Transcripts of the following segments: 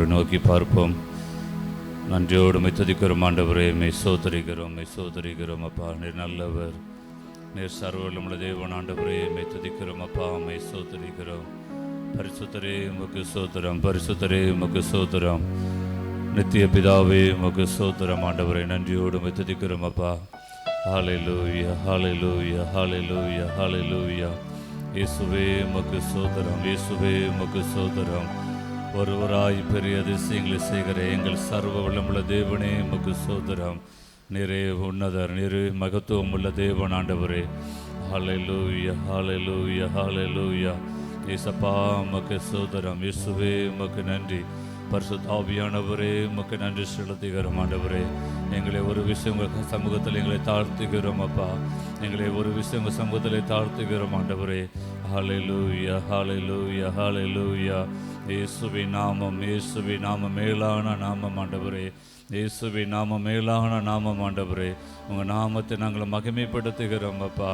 ஆண்டவரை நோக்கி பார்ப்போம். நன்றியோடு மை துதிக்கிறோம் ஆண்டவரே, மை சோதரிக்கிறோம் அப்பா. நீர் நல்லவர், நீர் சர்வவல்லமையுள்ள தேவன் ஆண்டவரே. மை துதிக்கிறோம் அப்பா, மை சோதரிக்கிறோம். பரிசுத்தரே உமக்கு சோத்திரம், பரிசுத்தரே உமக்கு சோத்திரம். நித்திய பிதாவே உமக்கு சோத்திரம் ஆண்டவரே. நன்றியோடு மை துதிக்கிறோம் அப்பா. ஹல்லேலூயா, ஹல்லேலூயா, ஹல்லேலூயா, ஹல்லேலூயா. இயேசுவே உமக்கு சோத்திரம், இயேசுவே உமக்கு சோத்திரம். ஒருவராய் பெரிய அதிசயங்களை செய்கிற எங்கள் சர்வ வல்லமுள்ள தேவனே உமக்கு சோத்திரம். நிறைய உன்னதர், நிறைய மகத்துவம் உள்ள தேவன் ஆண்டவரே. ஹல்லேலூயா, ஹல்லேலூயா, ஹல்லேலூயா. இயேசப்பா உமக்கு சோத்திரம். இயேசுவே உமக்கு நன்றி. பரிசுத்த ஆவியானவரே உமக்கு நன்றி செலுத்துகிறோம் ஆண்டவரே. எங்களை ஒரு விஷயம் உங்கள் சமூகத்தில் எங்களை தாழ்த்துகிறோம் அப்பா. எங்களை ஒரு விஷயம் உங்கள் சமூகத்தில் தாழ்த்துகிறோம் ஆண்டவரே. ஹல்லேலூயா, ஹல்லேலூயா, ஹல்லேலூயா. இயேசுவின் நாமம், இயேசுவின் நாமம் மேலான நாமம் ஆண்டவரே. இயேசுவின் நாமம் மேலான நாமம் ஆண்டவரே. உங்கள் நாமத்தை நாங்கள் மகிமைப்படுத்துகிறோம் அப்பா.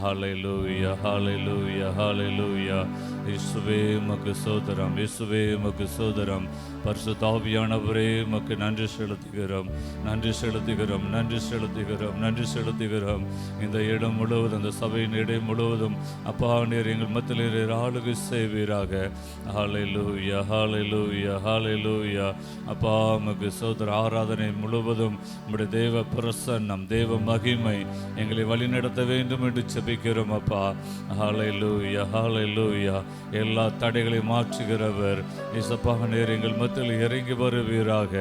ஹல்லேலூயா, ஹல்லேலூயா, ஹல்லேலூயா. இயேசுவே உமக்கு சோதரம், இயேசுவே உமக்கு சோதரம். பரிசுத்த ஆவியானவரே உமக்கு நன்றி செலுத்துகிறோம், நன்றி செலுத்துகிறோம், நன்றி செலுத்துகிறோம், நன்றி செலுத்துகிறோம். இந்த இடம் முழுவதும், இந்த சபையின் இடம் முழுவதும் அப்பா நீர் எங்கள் மத்தியில் ஆளுகை செய்வீராக. ஹல்லேலூயா, ஹல்லேலூயா, ஹல்லேலூயா. அப்பா உமக்கு சோதர ஆராதனை முழுவதும் உம்முடைய தேவ பிரசன்னம், தேவ மகிமை எங்களை வழிநடத்த வேண்டும் என்று ஜெபிக்கிறோம் அப்பா. ஹல்லேலூயா, ஹல்லேலூயா. எல்லா தடைகளையும் மாற்றுகிறவர் இயேசப்பா நீர் எங்கள் மத்தியில் இறங்கி வருவீராக.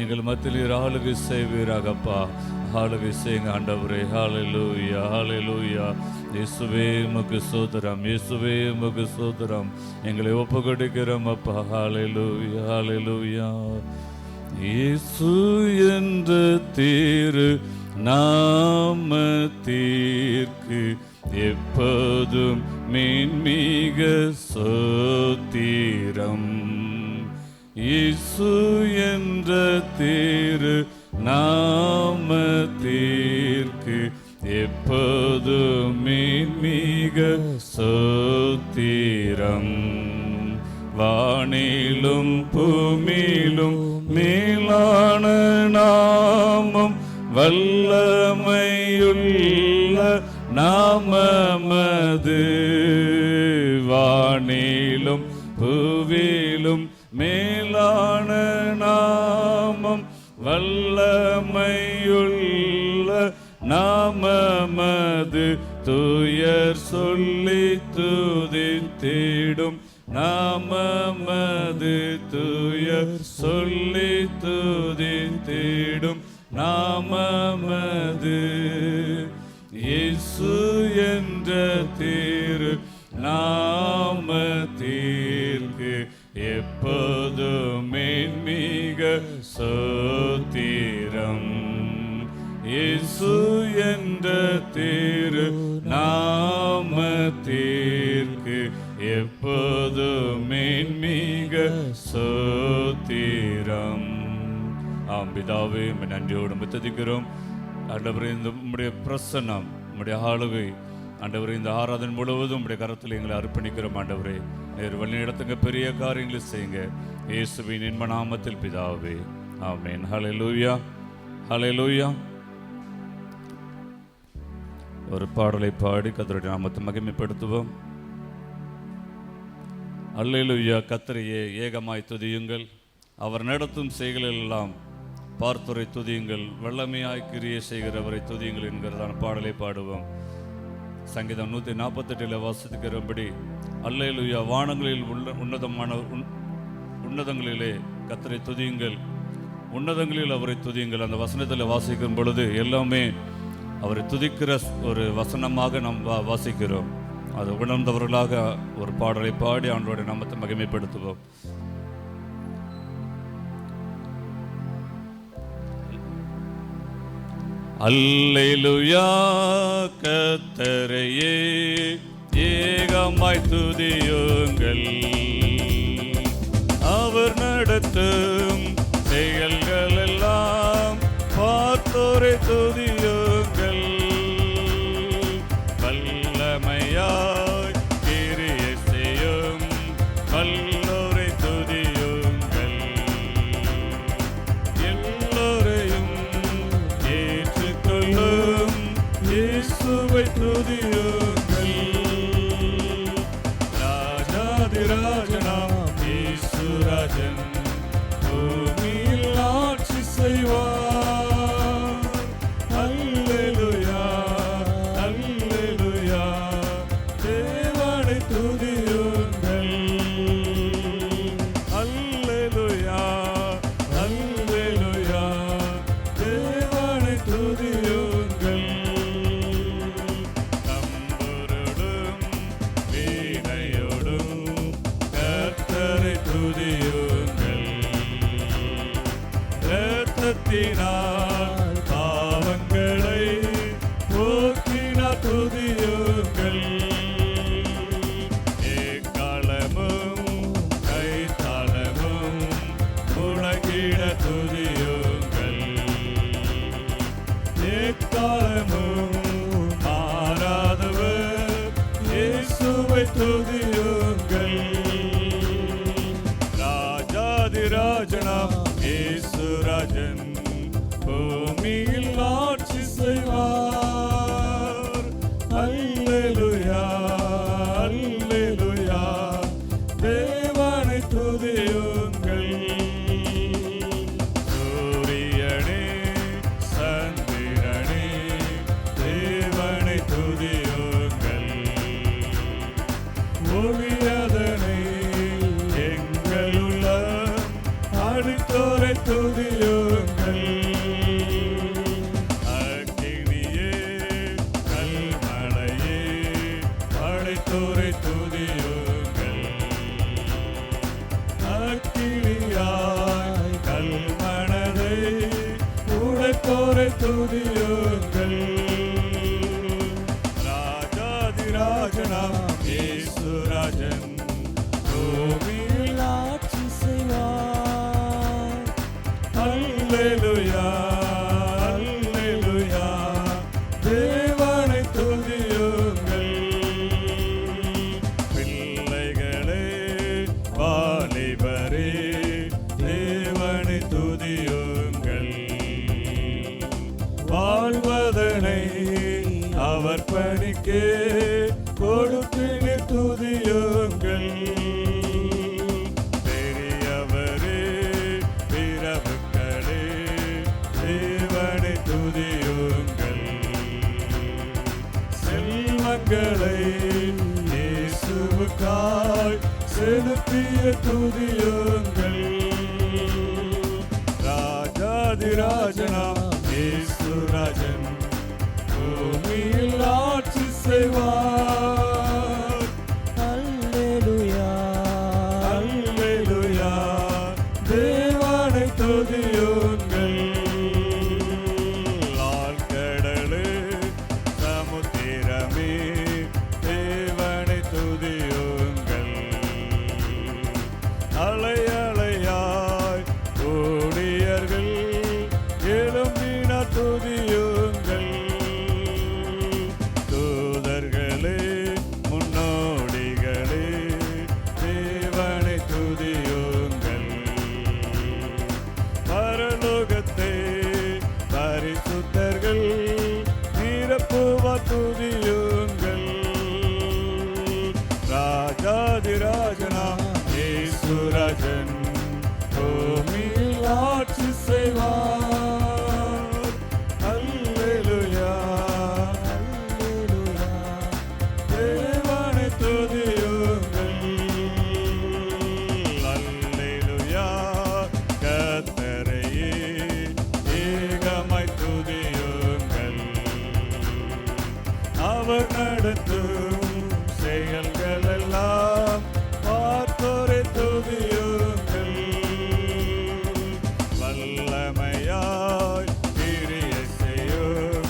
எங்கள் மத்தியில் ஆளுகை செய்வீராக அப்பா. ஆளுகை செய்யுங்க ஆண்டவரே. ஹல்லேலூயா, ஹல்லேலூயா. இயேசுவே உமக்கு சோதரம், இயேசுவே உமக்கு சோதரம். எங்களை ஒப்பு கொடுக்கிறோம் அப்பா. ஹல்லேலூயா, ஹல்லேலூயா. இயேசு என்ற திரு நாமத்திற்கு எப்போதும் மேன்மிக ஸ்தோத்திரம். இயேசு என்ற திரு நாமத்திற்கு எப்போதும் மேன்மிக ஸ்தோத்திரம். வானிலும் பூமியிலும் மேலான நாமம், வல்லமையுள்ள நாமமது. வானிலும் பூவிலும் மேலான நாமம், வல்லமையுள்ள நாமமது. தூயர் சொல்லி துதித்திடும் நாமமது. தூயர் சொல்லி துதித்திடும் நாமமது. இயேசு என்ற திரு நாமத்திற்கு எப்போதும் மேன்மிக ஸ்தோத்திரம். இயேசு என்ற திரு நாமத்திற்கு எப்போதும் மேன்மிக ஸ்தோத்திரம். ஆம் பிதாவே, நன்றியோடு துதிக்கிறோம் ஆண்டவரே. இந்த உம்முடைய பிரசன்னம், உம்முடைய ஆளுகை ஆண்டவரே, இந்த ஆராதனை முழுவதும் உம்முடைய கரத்தில் எங்களை அர்ப்பணிக்கிறோம் ஆண்டவரே. நேர் வழி நடத்துங்க, பெரிய காரியங்களை செய்யுங்க. இயேசுவின் இன்ப நாமத்தில் பிதாவே, ஆமென். ஹல்லேலூயா, ஹல்லேலூயா. ஒரு பாடலை பாடி கர்த்தருடைய நாமத்தை மகிமைப்படுத்துவோம். அல்லேலூயா. கர்த்தரையே ஏகமாய் துதியுங்கள், அவர் நடத்தும் செயல்களெல்லாம் பார்த்துரை துதியுங்கள், வல்லமையாய் கிரியை செய்கிறவரை துதியுங்கள் என்கிறதான பாடலை பாடுவோம். சங்கீதம் 148 வாசிக்கிறபடி, அல்லேலூயா. வானங்களில் உன்னதமான உன்னதங்களிலே கர்த்தரை துதியுங்கள், உன்னதங்களில் அவரை துதியுங்கள். அந்த வசனத்தில் வாசிக்கும் பொழுது எல்லாமே அவரை துதிக்கிற ஒரு வசனமாக நாம் வாசிக்கிறோம். அது உணர்ந்தவர்களாக ஒரு பாடலை பாடி ஆண்டவருடைய நாமத்தை மகிமைப்படுத்துவோம். அல்லேலூயா. கர்த்தரையே ஏகமாய் துதியுங்கள், அவர் நடத்தும் செயல்கள் எல்லாம் பார்த்தோரை துதியுங்கள், வல்லமையாய் கிரியை செய்யும் வல்லோரை துதியுங்கள், ராஜன் பூமியில் ஆட்சி செய்வார். அல்லேலூயா அல்லேலூயா தேவனை துதியுங்கள். அல்லேலூயா அல்லேலூயா தேவனை துதியுங்கள். தம்புரோடும் வீணையோடும் கர்த்தரை துதியுங்கள். இரத்தத்தினால் பாவங்களை போக்கினார் துதியுங்கள். எக்காலமும் கைத்தாளமும் முழங்கிட துதியுங்கள். எக்காலமும் மாறாதவர் இயேசுவை துதியுங்கள். ராஜாதிராஜனாம் இயேசு ராஜன் பூமியில் ஆட்சி செய்வார். அல்லேலூயா அல்லேலூயா தேவனை துதியுங்கள். சூரியனே சந்திரனே தேவனை துதியுங்கள். ஒளியதனை எங்களுள்ள அடித்தோரை துதியுங்கள். அக்கினியே கல்மழையே அடித்தோரை துதியுங்கள். அக்கினியாய் கல்மனதை உடைத்தோரை துதியுங்கள். ராஜாதிராஜனாம் இயேசு ராஜன் பூமியில் ஆட்சி செய்வார். அல்லேலூயா அல்லேலூயா தேவனை துதியுங்கள். பிள்ளைகளே வாலிபரே தேவனை துதியுங்கள். வாழ்வதனை அவர் பணிக்கே கொடுத்து துதியுங்கள். பெரியவரே பிரபுக்களே தேவனை துதியுங்கள். செல்வங்களை இயேசுவுக்காய் செலுத்திய துதியுங்கள். ராஜாதிராஜனாம் இயேசு ராஜன் பூமியில் ஆட்சி செய்வார். அல்லேலூயா அல்லேலூயா தேவனை துதியுங்கள். ஆழ்கடலே சமுத்திரமே தேவனை துதியுங்கள். அலை அலையாய் ஊழியர்கள் எழும்பின துதியுங்கள். தூதர்களே முன்னோடிகளே தேவனை துதியுங்கள். பரலோகத்தை பரிசுத்தர்கள் நிரப்புவார் துதியுங்கள். ராஜாதிராஜனாம் இயேசு ராஜன் பூமியில் ஆட்சி செய்வார். அல்லேலூயா அல்லேலூயா தேவனை துதியுங்கள். அல்லேலூயா கர்த்தரையே ஏகமாய் துதியுங்கள். அவர் நடத்தும் செயல்களெல்லாம் பார்த்தோரை துதியுங்கள். வல்லமையாய் கிரியை செய்யும்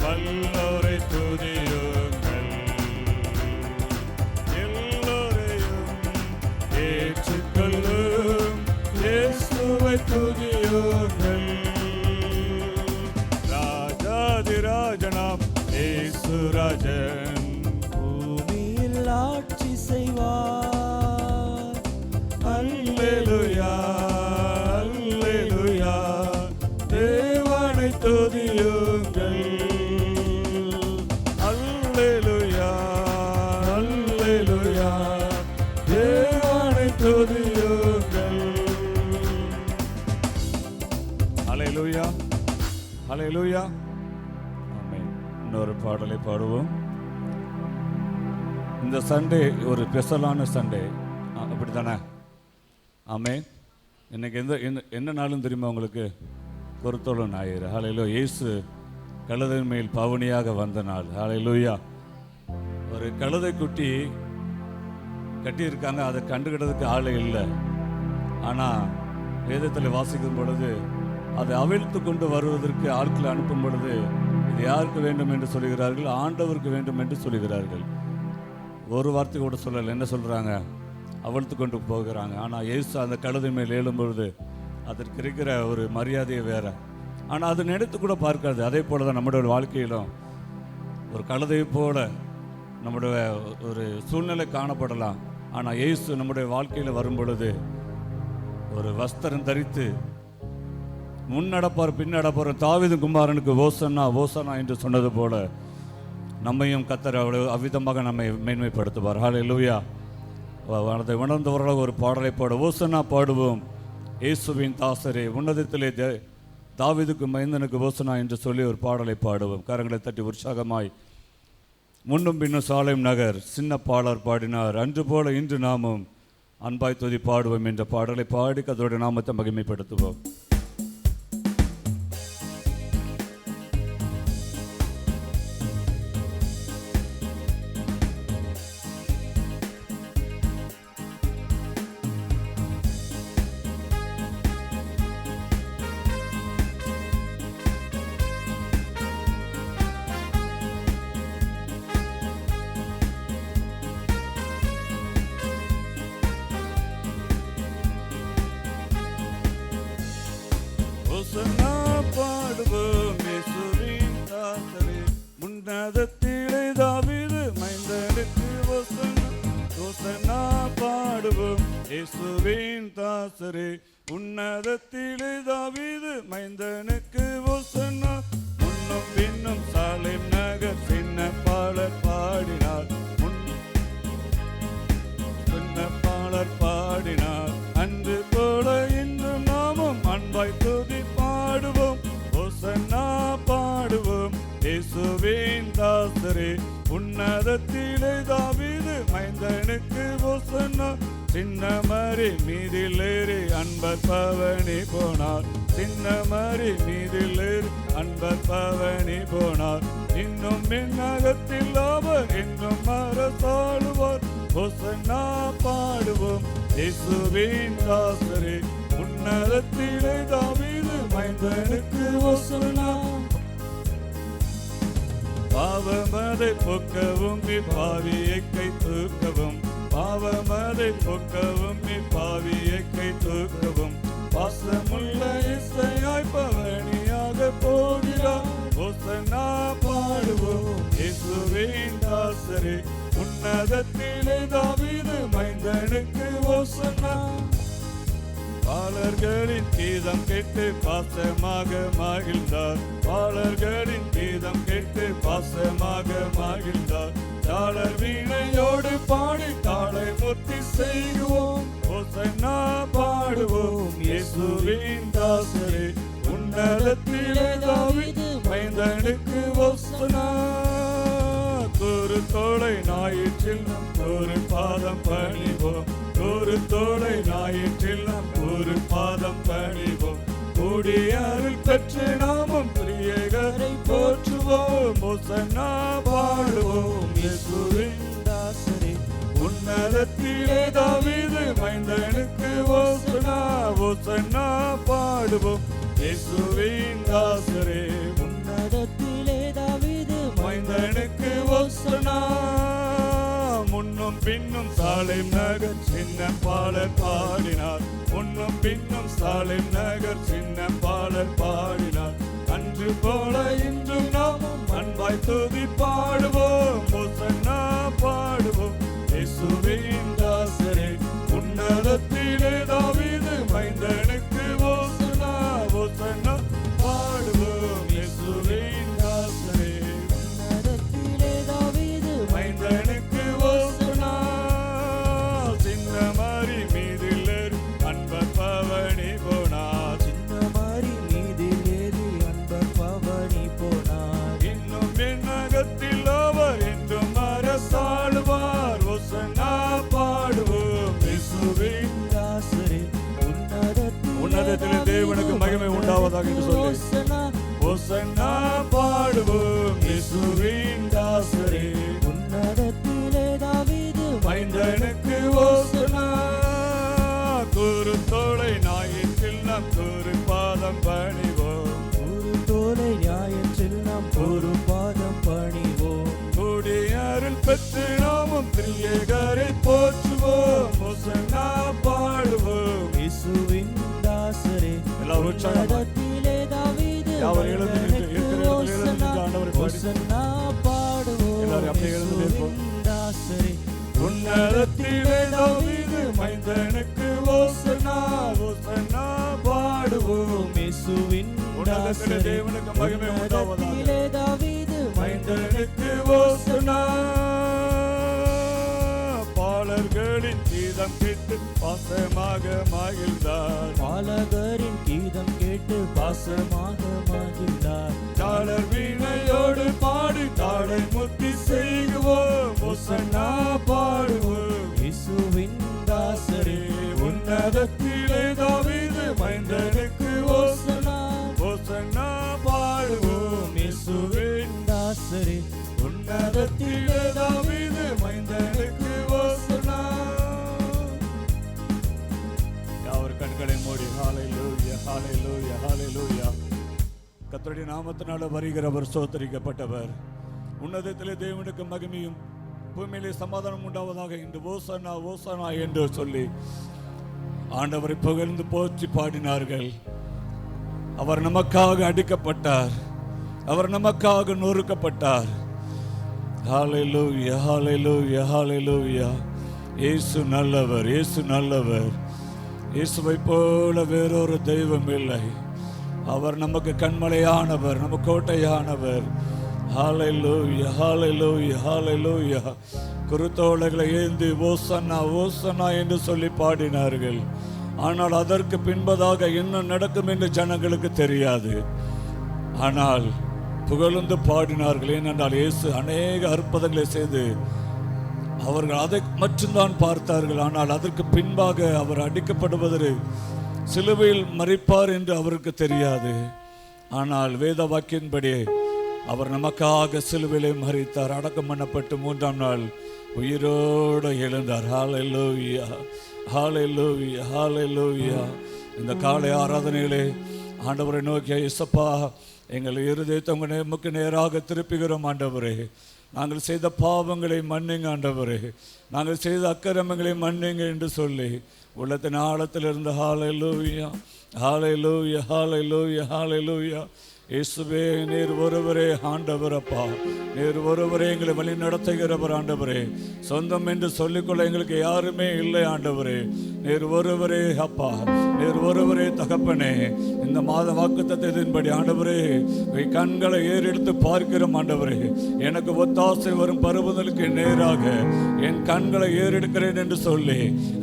வல்லோரை துதியுங்கள். எல்லோரையும் ஏற்றுக்கொள்ளும் இயேசுவை துதியுங்கள். ராஜாதிராஜனாம் இயேசு ராஜன் பூமியில் ஆட்சி செய்வார். அல்லேலூயா அல்லேலூயா தேவனை துதியுங்கள். அல்லேலூயா அல்லேலூயா தேவனை துதியுங்கள். ஹல்லேலூயா, ஹல்லேலூயா. ஆமென். இன்னொரு பாடலை பாடுவோம். இந்த சண்டே ஒரு ஸ்பெஷலான சண்டே, அப்படி தானே? ஆமென். இன்னைக்கு என்ன நாளும் தெரியுமா உங்களுக்கு? பொறுத்தோள ஞாயிறு. ஹல்லேலூயா. இயேசு கழுதையின் மேல் பவனியாக வந்த நாள். ஹல்லேலூயா. ஒரு கழுதை குட்டி கட்டியிருக்காங்க, அதை கண்டுகிட்டதுக்கு ஆளே இல்லை. ஆனால் வேதத்தில் வாசிக்கும் பொழுது அதை அவிழ்த்து கொண்டு வருவதற்கு ஆட்களை அனுப்பும் பொழுது இது யாருக்கு வேண்டும் என்று சொல்கிறார்கள்? ஆண்டவருக்கு வேண்டும் என்று சொல்கிறார்கள். ஒரு வார்த்தை கூட சொல்லலை. என்ன சொல்கிறாங்க? அவிழ்த்து கொண்டு போகிறாங்க. ஆனால் இயேசு அந்த கழுதை மேல் ஏழும்பொழுது அதற்கு இருக்கிற ஒரு மரியாதையை வேற. ஆனால் அது நினைத்து கூட பார்க்காது. அதே போல தான் நம்முடைய வாழ்க்கையிலும் ஒரு கழுதையை போல நம்முடைய ஒரு சூழ்நிலை காணப்படலாம். ஆனால் இயேசு நம்முடைய வாழ்க்கையில் வரும் பொழுது ஒரு வஸ்திரம் தரித்து முன்னடப்பார் பின்னடப்பார், தாவீது குமாரனுக்கு ஓசன்னா ஓசன்னா என்று சொன்னது போல நம்மையும் கர்த்தர் அவ்வளவு அவ்விதமாக நம்மை மேன்மைப்படுத்துவார். ஹல்லேலூயா. அதை உணர்ந்தவர்களாக ஒரு பாடலை பாட ஓசன்னா பாடுவோம். இயேசுவின் தாசரே உன்னதத்திலே தாவீதுக்கு மைந்தனுக்கு ஓசனா என்று சொல்லி ஒரு பாடலை பாடுவோம். கரங்களை தட்டி உற்சாகமாய். முன்னும் பின்னும் சாலேம் நகர் சின்ன பாடர் பாடினார், அன்று போல இன்று நாமும் அன்பாய் துதி பாடுவோம் என்ற பாடலை பாடி கர்த்தருடைய நாமத்தை மகிமைப்படுத்துவோம். ஓசன்னா பாடுவோம் இயேசுவின் தாசரே உன்னதத்திலே தாவீது மைந்தனுக்கு ஓசன்னா. ஓசன்னா பாடுவோம் இயேசுவின் தாசரே உன்னதத்திலே தாவீது மைந்தனுக்கு ஓசன்னா. முன்னும் பின்னும் சாலேம் நகர் சின்ன பாடர் பாடினார், சின்ன பாடர் பாடினார், அன்று போல இன்றும் நாமும் அன்பாய் துதி பாடுவோம். ஓசன்னா பாடுவோம் இயேசுவின் தாசரே உன்னதத்திலே தாவீது மைந்தனுக்கு ஓசன்னா. சின்ன மரி மீதில் ஏறி அன்பர் பவனி போனார், சின்ன மரி மீதில் ஏறி அன்பர் பவனி போனார். இன்னும் மின்னகத்தில் அவர் இன்னும் அரசாளுவார். ஓசன்னா பாடுவோம் இயேசுவின் தாசரே உன்னதத்திலே தாவீது மைந்தனுக்கு ஓசன்னா. பாவமதை போக்கவும் பாவியை கை தூக்கவும், பாவமதை போக்கவும் பாவியை கை தூக்கவும், பாசமுள்ள இசையாய் பவனியாக போகிறார். ஓசன்னா பாடுவோம் இயேசுவின் தாசரே உன்னதத்திலே தாவீது மைந்தனுக்கு ஓசன்னா. பாலர்களின் கீதம் கேட்டு பாசமாக மகிழ்ந்தார், பாலர்களின் கீதம் கேட்டு பாசமாக மகிழ்ந்தார். தாளர் வீணையோடு பாடி தாளை முத்தி செய்வோம். ஓசன்னா பாடுவோம் இயேசுவின் தாசரே உன்னதத்திலே தாவீது மைந்தனுக்கு ஓசன்னா. ஒரு தோளை ஞாயிற்றில் நம் ஒரு பாதம் பணிவோம், ஒரு தோளை ஞாயிற்றில் நம் ஒரு பாதம் பணிவோம். கூடிய அருள் பெற்று நாமும் பிரியகரை போற்றுவோம். ஓசன்னா பாடுவோம் இயேசுவின் தாசரே உன்னதத்திலே தாவீது மைந்தனுக்கு ஓசன்னா. ஓசன்னா பாடுவோம் இயேசுவின் தாசரே உன்னதத்திலே தாவீது மைந்தனுக்கு ஓசன்னா. முன்னும் பின்னும் சாலேம் நகர் சின்ன பாடர் பாடினார், முன்னும் பின்னும் சாலேம் நகர் சின்ன பாடர் பாடினார். அன்று போல இன்றும் நாமும் அன்பாய் துதி பாடுவோம். ஓசன்னா பாடுவோம் இயேசுவின் தாசரே உன்னதத்திலே தாவீது மைந்தனுக்கு ஓசன்னா. ஓசன்னா பாடுவோம் இயேசுவின் தாசரே உன்னதத்திலே தாவீது மைந்தனுக்கு ஓசன்னா. சின்ன மரி மீதில் ஏறி அன்பர் பவனி போனார், சின்ன மரி மீதில் ஏறி உன்னதத்திலே தேவனுக்கு மகிமை உண்டாவதாக என்று சொல்லி ஓசன்னா பாடுவோம் இயேசுவின் தாசரே. உன்னதத்திலே தாவீது மைந்தனுக்கு ஓசன்னா. குருத்தோலை நாயத்தில் நாம் குரு பாதம் பணிவோம். குருத்தோலை நியாயத்தில் நாம் ஒரு பாதம் பணிவோம். குடியருள் பெற்று நாமும் திரியேகரை போற்றுவோம். ஓசன்னா பாடுவோம் இயேசுவின் தாசரே. எல்லாரும் உன்னதத்திலே தாவீது மைந்தனுக்கு ஓசன்னா பாடுவோம். இயேசுவின் தாசரே. உன்னதத்திலே தாவீது மைந்தனுக்கு ஓசன்னா. ஓசன்னா பாடுவோம் இயேசுவின் உன்னதத்திலே தேவனுக்கு மகிமை உண்டாவதாக. உன்னதத்திலே தாவீது மைந்தனுக்கு ஓசன்னா. பாலர்களின் கீதம் கேட்டு பாசமாக மகிழ்ந்தார். பாலகரின் கீதம் கேட்டு பாசமாக மகிழ்ந்தார். தாளர் வீணையோடு பாடி தாளை முத்தி செய்வோம். ஓசன்னா பாடுவோம் இயேசுவின் தாசரே. உன்னதத்திலே தாவீது மைந்தனுக்கு ஓசன்னா. ஓசன்னா பாடுவோம் இயேசுவின் தாசரே. உன்னதத்திலே தாவீது மைந்தனுக்கு ஓசன்னா. யாவர் கண்களை மூடி ஹalleluya ஹalleluya ஹalleluya. கர்த்தருடைய நாமத்தினால வருகிறவர் ஸ்தோத்திரிக்கப்பட்டவர். உன்னதத்திலே தேவனுக்கு மகிமையும் பூமியிலே சமாதானம் உண்டாவதாக என்று ஓசன்னா ஓசன்னா என்று சொல்லி ஆண்டவரை புகழ்ந்து போற்றி பாடினார்கள். அவர் நமக்காக அடிக்கப்பட்டார். அவர் நமக்காக நொறுக்கப்பட்டார். ஹalleluya ஹalleluya ஹalleluya. இயேசு நல்லவர், இயேசு நல்லவர். இயேசுவை போல வேறொரு தெய்வம் இல்லை. அவர் நமக்கு கண்மலையானவர், நமக்கு கோட்டையானவர். ஹalleluya ஹalleluya ஹalleluya. குருத்தோலைகளை ஏந்தி ஓசன்னா ஓசன்னா என்று சொல்லி பாடினார்கள். ஆனால் அதற்கு பின்பதாக என்ன நடக்கும் என்று ஜனங்களுக்கு தெரியாது. ஆனால் புகழ்ந்து பாடினார்கள். ஏனென்றால் இயேசு அநேக அற்புதங்களை செய்து அவர்கள் அதை மட்டும்தான் பார்த்தார்கள். ஆனால் அதற்கு பின்பாக அவர் அடிக்கப்படுவதற்கு சிலுவையில் மரிப்பார் என்று அவருக்கு தெரியாது. ஆனால் வேத வாக்கின்படி அவர் நமக்காக சிலுவையிலே மரித்தார், அடக்கம் பண்ணப்பட்டு 3ஆம் நாள் உயிரோடு எழுந்தார். ஹalleluya ஹalleluya ஹalleluya. இந்த காலை ஆராதனையிலே ஆண்டவரை நோக்கி இயேசப்பா எங்கள் இருதயத்தை உமக்கு நேராக திருப்புகிறோம் ஆண்டவரே. நாங்கள் செய்த பாவங்களை மன்னிங்க ஆண்டவரே, நாங்கள் செய்த அக்கிரமங்களை மன்னிங்க என்று சொல்லி உள்ளத்தின் ஆழத்திலிருந்து ஹalleluya ஹalleluya ஹalleluya ஹalleluya. இயேசுவே நீர் ஒருவரே ஆண்டவர் அப்பா, நீர் ஒருவரே எங்களை வழி நடத்துகிறவர் ஆண்டவரே. சொந்தம் என்று சொல்லிக்கொள்ள எங்களுக்கு யாருமே இல்லை ஆண்டவரே. நீர் ஒருவரே அப்பா, நீர் ஒருவரே தகப்பனே. இந்த மாத வாக்குத்தத்தத்தின்படி ஆண்டவரே கண்களை ஏறெடுத்து பார்க்கிறோம் ஆண்டவரே. எனக்கு ஒத்தாசை வரும் பருவதற்கு நேராக என் கண்களை ஏறெடுக்கிறேன் என்று சொல்லி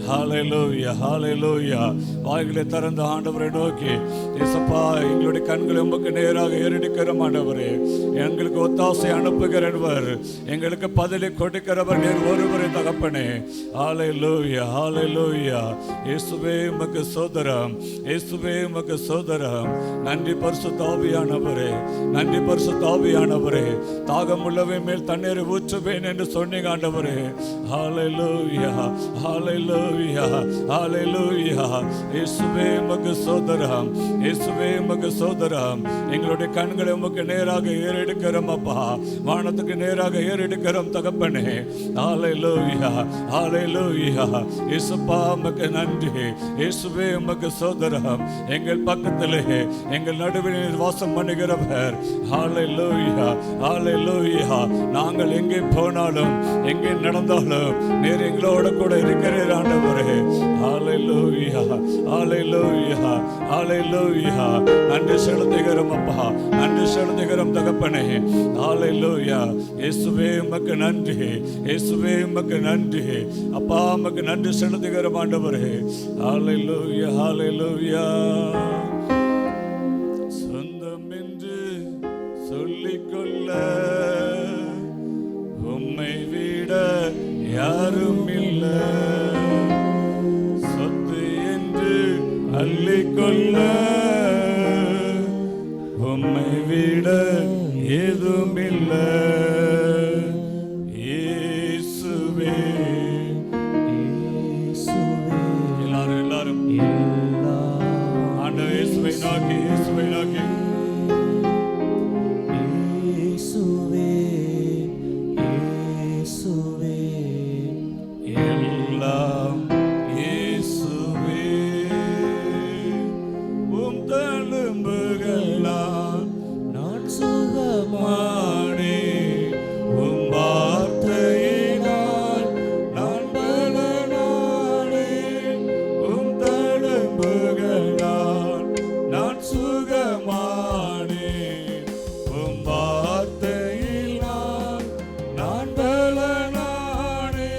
ஹalleluya ஹalleluya வாய்களை திறந்த ஆண்டவரை நோக்கி இயேசப்பா எங்களுடைய கண்களை உமக்கு நேராக ஏறெடுக்கிறோம் ஆண்டவரே. எங்களுக்கு ஒத்தாசை அனுப்புகிறவர், எங்களுக்கு பதிலை கொடுக்கிறவர் நீர் ஒருவரே தகப்பனே. ஹalleluya ஹalleluya. இயேசுவே உமக்கு ஸ்தோத்திரம், இயேசுவே உமக்கு ஸ்தோத்திரம். நன்றி பரிசுத்த ஆவியானவரே, நன்றி பரிசுத்த ஆவியானவரே. தாகம் உள்ளவன் மேல் தண்ணீரை ஊற்றுவேன் என்று சொன்னீங்க ஆண்டவரே. ஹalleluya ஹalleluya ஹalleluya. இயேசுவே உமக்கு ஸ்தோத்திரம், இயேசுவே உமக்கு ஸ்தோத்திரம். எங்களுடைய கண்களை உமக்கு நேராக ஏறெடுக்கிறோம் அப்பா, வானத்துக்கு நேராக ஏறெடுக்கிறோம் தகப்பனே. ஹalleluya ஹalleluya. இயேசுப்பா உமக்கு நன்றி, இயேசுவே உமக்கு ஸ்தோத்திரம். எங்கள் பக்கத்திலே எங்கள் நடுவில் வாசம் பண்ணுகிறவர். ஹalleluya ஹalleluya. நாங்கள் எங்கே போனாலும் எங்கே நடந்தாலும் நீர் எங்களோட கூட இருக்கிறீர் ஆண்டவரே. ஹalleluya ஹalleluya ஹalleluya. நன்றி செலுத்துகிறோம் அப்பா, நன்றி செலுத்துகிறோம் தகப்பனே. ஹalleluya. இயேசுவே உமக்கு நன்றி, இயேசுவே உமக்கு நன்றி அப்பா, உமக்கு நன்றி செலுத்துகிறோம் ஆண்டவரே. ஹalleluya ஹalleluya. சொந்தம் என்று சொல்லிக்கொள்ள உம்மை விட யாரும் இல்லை. சொத்து என்று அல்ல சொல்லிக்கொள்ள உம்மை விட ஏதுமில்லை. இயேசுவே எல்லாரும் ஆண்டவர் இயேசுவை நோக்கி எல்லாம் இயேசுவே உம் தழும்புகளால் நான் சுகமானே, உம் வார்த்தையினால் நான் பலனானே. உம் தழும்புகளால் நான் சுகமானே. உம் வார்த்தையினால் நான் பலனானே.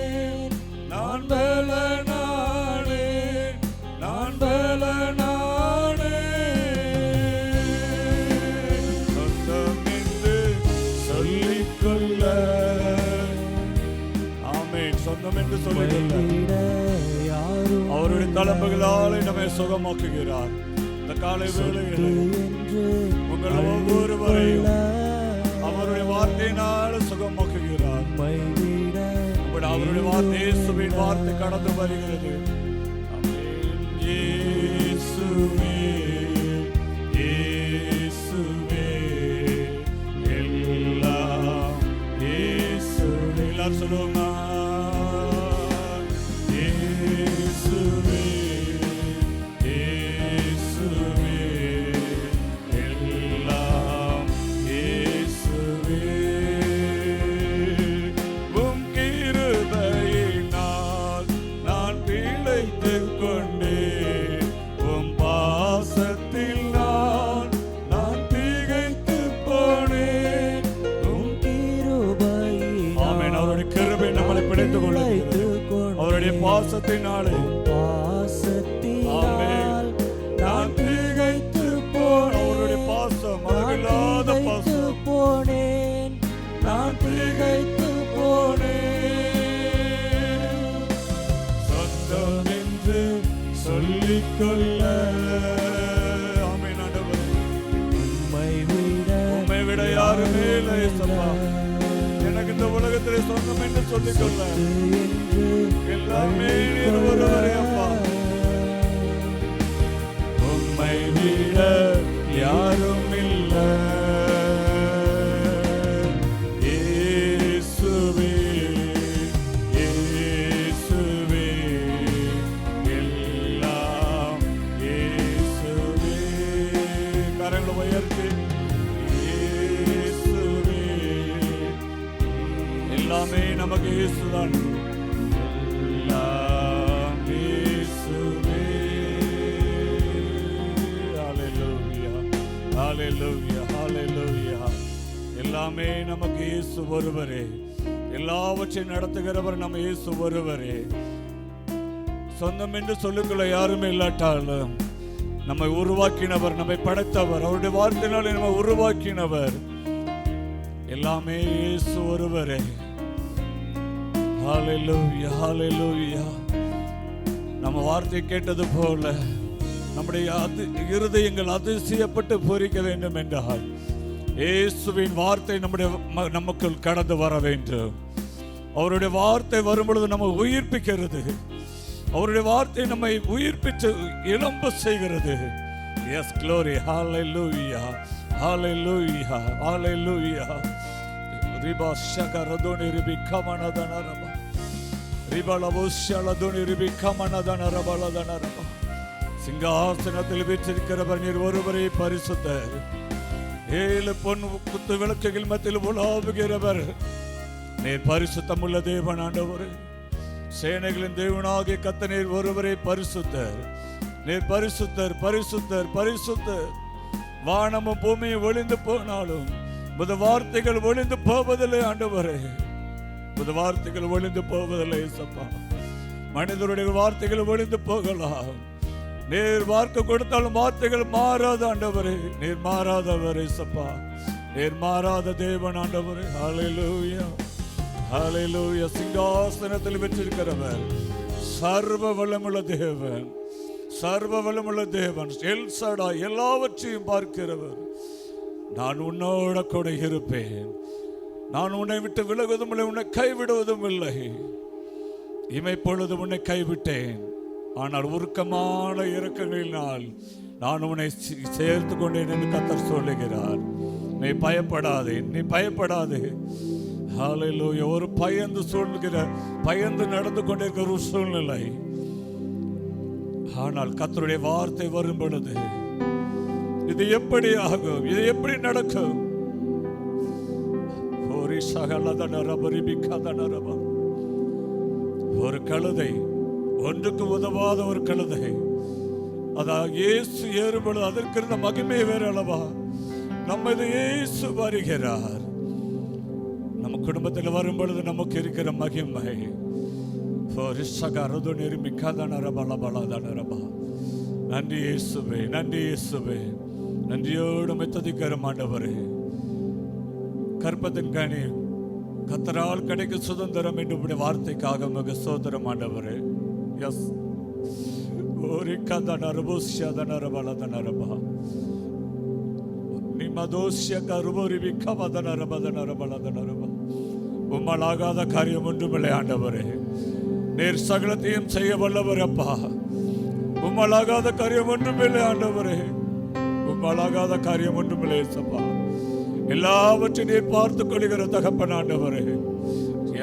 நான் பலனானே. நான் பலனானே. சொந்தம் என்று சொல்லிக்கொள்ள. ஆமென். சொந்தம் என்று சொல்லிக்கொள்ள விட யாரும் அவருடைய தளம்புகளால் நம்மை சுகமாக்குகிறார். இந்த காலை வேளையில் என்று உங்கள் ஒவ்வொருவரையும் அவருடைய வார்த்தையினால் சுகமாக்குகிறார். விட அவருடைய வார்த்தை இயேசுவின் வார்த்தை கடந்து வருகிறது. ஆமென். இயேசுவே இயேசுவே எல்லாம் இயேசுவே. எல்லாரும் சொல்லுவோம். இயேசுவே இயேசுவே எல்லாம் இயேசுவே. உம் கிருபையினால் நான் பிழைத்துக் கொண்டேன். உம் பாசத்தில் நான் திகைத்துப் போனேன். உம் கிருபையினால் ஆமென். அவருடைய கிருபை நம்மளை பிடித்துக் கொள்ளுகிறது. அவருடைய பாசத்தினாலே பாசத்தினால் நான் திகைத்துப் போனேன். அவருடைய பாசம் அளவில்லாத பாசம். போனேன், நான் திகைத்து போனேன். சொந்தம் என்று சொல்லிக்கொள்ள. ஆமென். ஆண்டவரே உம்மை விட யாருமே இல்லை இயேசப்பா. எனக்கு இந்த உலகத்திலே சொந்தம் என்று சொல்லிக்கொள்ள எல்லாமே நீர் ஒருவரே அப்பா. உம்மை விட யாரும் இல்லை. இயேசுவே இயேசுவே எல்லாம் இயேசுவே. கரங்களை உயர்த்தி இயேசுவே. எல்லாமே நமக்கு இயேசுதான். எல்லாம் இயேசுவே. ஹல்லேலூயா ஹல்லேலூயா ஹல்லேலூயா. எல்லாமே நமக்கு இயேசு ஒருவரே. எல்லாவற்றையும் நடத்துகிறவர் நம்ம இயேசு ஒருவரே. சொந்தம் என்று சொல்லிக்கொள்ள யாருமே இல்லாட்டாலும் நம்மை உருவாக்கினவர், நம்மை படைத்தவர், அவருடைய வார்த்தையினாலே நம்மை உருவாக்கினவர் எல்லாமே இயேசு ஒருவரே. ஹல்லேலூயா ஹல்லேலூயா. நம்ம வார்த்தை கேட்டது போல நம்முடைய இருதயங்கள் அதிசயப்பட்டு பூரிக்க வேண்டும் என்றால் இயேசுவின் வார்த்தை நமக்குள் கடந்து வர வேண்டும். அவருடைய வார்த்தை வரும்பொழுது நம்ம உயிர்ப்பிக்கிறது. அவருடைய வார்த்தை நம்மை உயிர்ப்பித்து இளம்ப செய்கிறது. Yes glory. Hallelujah hallelujah hallelujah. ரிபா ஷகரதுனி ரிபி கமனதனரபா ரிபலவுஷலதுனி ரிபி கமனதனரபலதனரபா. சிங்காசனத்தில் வீற்றிருக்கிறவர் நீர் ஒருவரே பரிசுத்தர். 7 பொன் குத்து விளக்குகள் மத்தியில் உலாவுகிறவர் நீர் பரிசுத்தமுள்ள தேவன் ஆண்டவரே. சேனைகளின் தேவனாகிய கர்த்தர் நீர் ஒருவரே பரிசுத்தர். நீர் பரிசுத்தர் பரிசுத்தர் பரிசுத்தர். வானமும் பூமியும் ஒளிந்து போனாலும் உமது வார்த்தைகள் ஒளிந்து போவதில்லை ஆண்டவரே. உமது வார்த்தைகள் ஒளிந்து போவதில்லை இயேசப்பா. மனிதருடைய வார்த்தைகள் ஒளிந்து போகலாம். நீர் வார்த்தை கொடுத்தாலும் வார்த்தைகள் மாறாத ஆண்டவரே. நீர் மாறாதவர் இயேசப்பா. நீர் மாறாத தேவன் ஆண்டவரே. ஹல்லேலூயா ஹல்லேலூயா. சிங்காசனத்தில் வெற்றிருக்கிறவர், சர்வ வல்லமுள்ள தேவன், சர்வ வல்லமுள்ள தேவன், எல் சடா, எல்லாவற்றையும் பார்க்கிறவர். நான் உன்னோட கூட இருப்பேன், நான் உன்னை விட்டு விலகுவதும் இல்லை, உன்னை கைவிடுவதும் இல்லை. இமைப்பொழுது உன்னை கைவிட்டேன், ஆனால் உருக்கமான இரக்கங்களினால் நான் உன்னை சேர்த்து கொண்டேன் என்று கர்த்தர் சொல்லுகிறார். நீ பயப்படாதே, நீ பயப்படாதே. ஹல்லேலூயா. ஒரு பயந்து நடந்து கொண்டிருக்கிற ஒரு சூழ்நிலை, ஆனால் கர்த்தருடைய வார்த்தை வரும் பொழுது இது எப்படி ஆகும், இது எப்படி நடக்கும்? ஒரு கழுதை, ஒன்றுக்கு உதவாத ஒரு கழுதை, அதான் இயேசு ஏறும் பொழுது அதற்கு இருந்த மகிமை வேறு அளவா. நமது இயேசு வருகிறார், நம்ம குடும்பத்தில் வரும் பொழுது நமக்கு இருக்கிற மகிமை. நன்றி இயேசுவே, நன்றி இயேசுவே. நன்றியோடு மெத்ததிக்கிற ஆண்டவரே, கற்பத்தின் கனி கர்த்தரால் கிடைக்கும் சுதந்திரம் என்று வார்த்தைக்காக மிக சோதரம் ஆண்டவரே. எஸ் ஒரு கதனரபா நிமதோஷ்ய கருபோரி விக்கமதனரபதனரபலதனரபா. உம்மலாகாத காரியம் ஒன்றுமில்லை ஆண்டவரே. நீர் சகலத்தையும் செய்ய வல்லவர் அப்பா. உம்மலாகாத காரியம் ஒன்றுமில்லை ஆண்டவரே. உம்மலாகாத காரியம் ஒன்றுமில்லை சப்பா. எல்லாவற்றையும் நீர் பார்த்துக் கொள்கிற தகப்பன் ஆண்டவரே.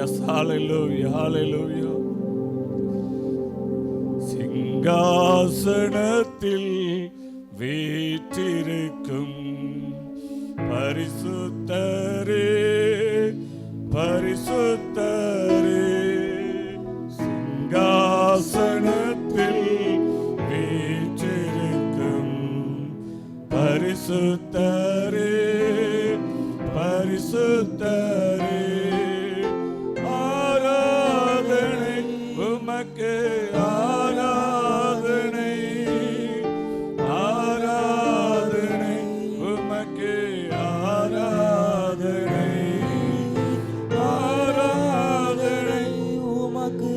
எஸ் ஹல்லேலூயா, ஹல்லேலூயா. சிங்காசனத்தில் வீற்றிருக்கும் பரிசுத்தரே, பரிசுத்தரே. சிங்காசனத்தில் வீற்றிருக்கும் பரிசுத்தரே, பரிசுத்தரே. ஆராதனை உமக்கு, ஆராதனை, ஆராதனை உமக்கு, ஆராதனை, ஆராதனை உமக்கு,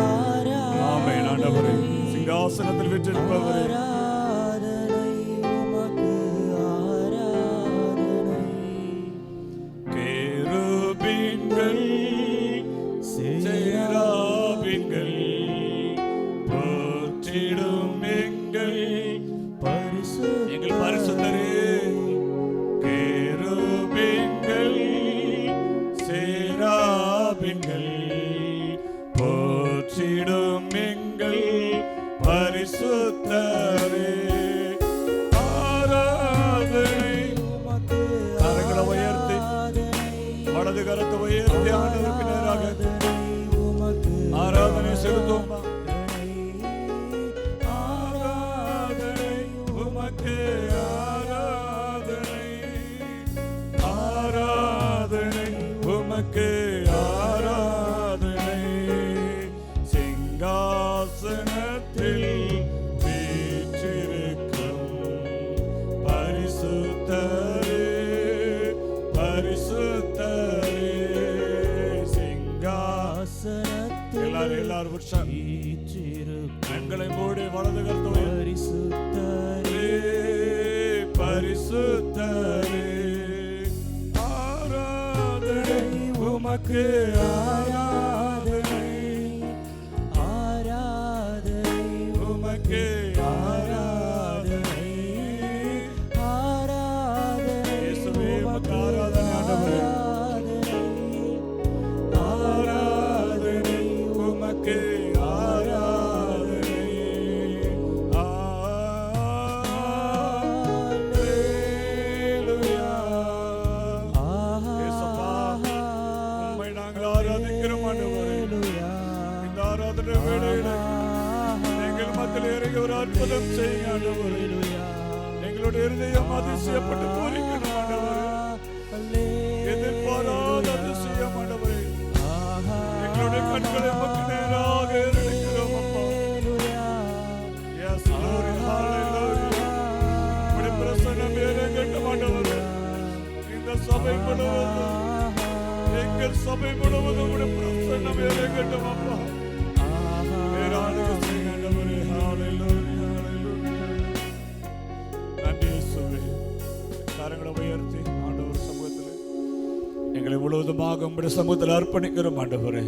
ஆராதனை. ஆமென் ஆண்டவரே. சிங்காசனத்தில் வீற்றிருப்பவரே, ஆராதனை உமக்கு, ஆராதனை. கேருபீன்கள், சேராபீன்கள் போற்றிடும் எங்கள் பரிசுத்தரே. கேருபீன்கள், சேராபீன்கள் போற்றிடும் எங்கள் பரிசுத்தரே. ஆராதனை. கரங்களை உயர்த்தி, வலது கரத்தை உயர்த்தி ஆண்டவருக்கு நேராக ஆராதனை செலுத்தும். ஆராதனை உமக்கு, ஆராதனை, ஆராதனை உமக்கு, ஆராதனை. சிங்காசனத்தில் வீற்றிருக்கும் பரிசுத்தரே, பரிசுத்தரே. சிங்காசனத்தில் எல்லாரும் உற்சாகம். கண்களை மூடி வலது கரத்தை பரிசுத்தரே, பரிசுத்தரே. ஆராதனை உமக்கு, ஆராதனை, ஆராதனை உமக்கு, ஆராதனை, ஆராதனை. இயேசுவே உமக்கு ஆராதனை ஆண்டவரே. ஆராதனை உமக்கு, ஆராதனை. அல்லேலூயா. இயேசுப்பா, உம்மை நாங்கள் ஆராதிக்கிறோம் ஆண்டவரே. இந்த ஆராதனை வேளையில எங்கள் மத்தியில் இறங்கி ஒரு அற்புதம் செய்யுங்க ஆண்டவரே. எங்களுடைய இருதயம் அதிசயப்பட்டு பூரிக்கணும் ஆண்டவரே. எதிர்பாராத அதிசயம் ஆண்டவரே. எங்களுடைய கண்களை உமக்கு நேராக ஏறெடுக்கிறோம் அப்பா. Yes, Lord, hallelujah. உம்முடைய பிரசன்னம் இறங்கட்டும் ஆண்டவரே. இந்த சபை முழுவதும், எங்கள் சபை முழுவதும் உம்முடைய பிரசன்னம் இறங்கட்டும் அப்பா. வேறாளுக செய்யுங்க ஆண்டவரே. Hallelujah, hallelujah. முழுவதுமாக உங்களுடைய சமூகத்தில் அர்ப்பணிக்கிறோம் ஆண்டவரே.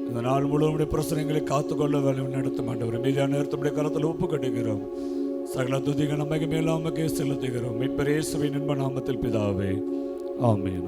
இந்த நாள் முழுவதும் உடைய பிரச்சனைகளை காத்துக்கொள்ள வேலை நடத்தும் ஆண்டவரே. மீதியான நேரத்துடைய கரத்தில் ஒப்பு கட்டுகிறோம். சகல துதிகள் நமக்கு மேலாமக்கே செலுத்துகிறோம். மீட்பர் இயேசுவின் இன்ப நாமத்தில் பிதாவே, ஆமென்.